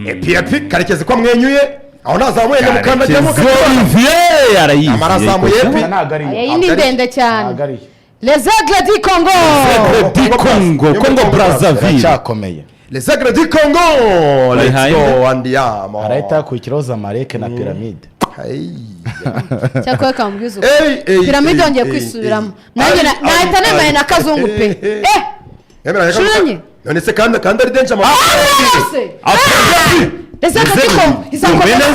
epi Karekezi ko amwenyuye aho nazamuye mukandajyamo Olivier arayizi amarazamuye epi iyi ni ndende cyane Les Aigles du Congo Congo Brazzaville cyakomeye Les Aigles du Congo let's go andiamo arahita ku ikiroza Mareke na Pyramide cyakora kambwiza Pyramide yongeye kwisubiramo nanjye nahita nemeye na Kazungu pe shuranye none se kandi ari denje Les Aigles du Congo izakomeza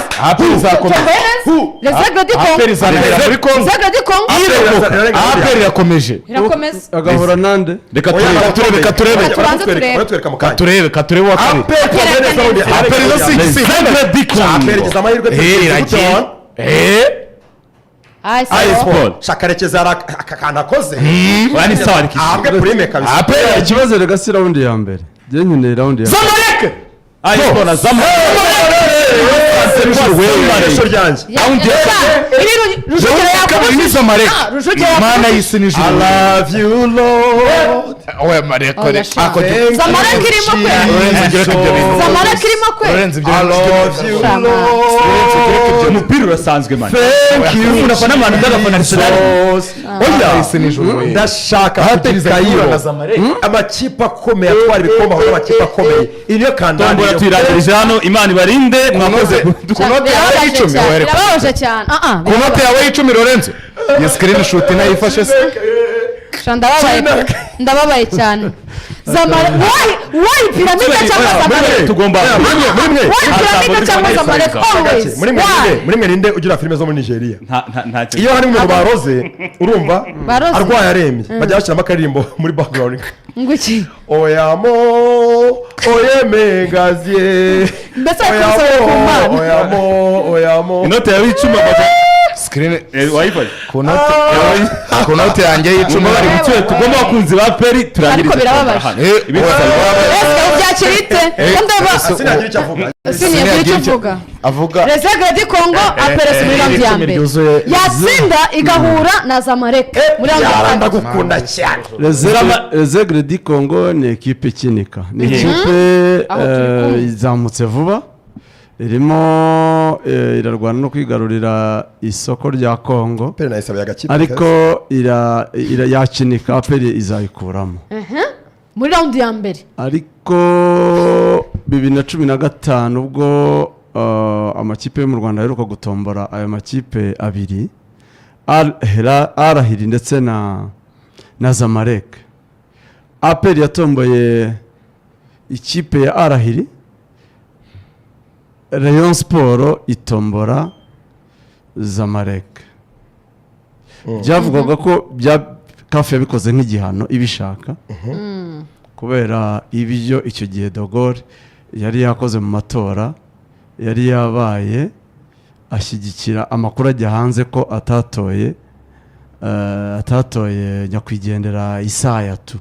Les Aigles du Congo Aperi zanira muri Congo Les Aigles du Congo Aperi yakomeje irakomeza agahora nande reka turebe Aperi zo si Aperi zamahirwe Sport Shakarekeza akanakoze wani sawa ahabwe prime kabisa Aperi ikibazo regasira raundi ya mbere je nyine raundi ya Zamalek Sport na Zamalek Mana y'isi n'ijuru I love you Lord owe Mareko Zamalek irimo Zamalek irimo Lorenzo ibyo I love you Lord umupira urasanzwe man thank you unafana abantu ndagafana Arsenal oya y'isi n'ijuru ndashaka kutizayiro amakipe akomeye atwara ibikombe aho amakipe akomeye iriyo kandani Tombora tuyirangirije hano Imana ibarinde mwakoze kunote yawe y'icumi wereka birababaje cyane kunote yawe y'icumi Lorenzo iyi screenshot nayifashe se ndababaye cyane Zamalek why Pyramide cyangwa Zamalek tugomba Pyramide cyangwa Zamalek always muri mwe ninde ugira filime zo muri Nigeria nta iyo hari umuntu baroze urumva arwaye arembye bajya bashyiramo akaririmbo muri background nguki oyamo oyemengazie mbese akusaba kumana oyamo inote yawe y'icumi screen wayifashe kunote yanjye y'icumi bari gutuye tugomba abakunzi ba Peri turangiriza ariko birababaje byakirite sinagira icyo avuga sinagira icyo avuga avuga Les Aigles du Congo Aperi muri raundi ya mbere yatsinda igahura na Zamalek muri raundi ya mbere ndagukunda cyane Les Aigles du Congo ni ekipe ikinika ni ekipe izamutse vuba irimo irarwana no kwigarurira isoko rya Congo ariko yakinika Aperi izayikuramo muri raundi ya mbere ariko 2015 ubwo amakipe yo mu Rwanda aheruka gutombora ayo makipe abiri Arahiri ndetse na Zamalek Aperi yatomboye ikipe ya Arahiri Rayon Sport itombora Zamalek byavugaga ko kafe yabikoze nk'igihano ibishaka kubera ibyo icyo gihe Dogore yari yakoze mu matora yari yabaye ashyigikira amakuru ajya hanze ko atatoye nyakwigendera Isaya tu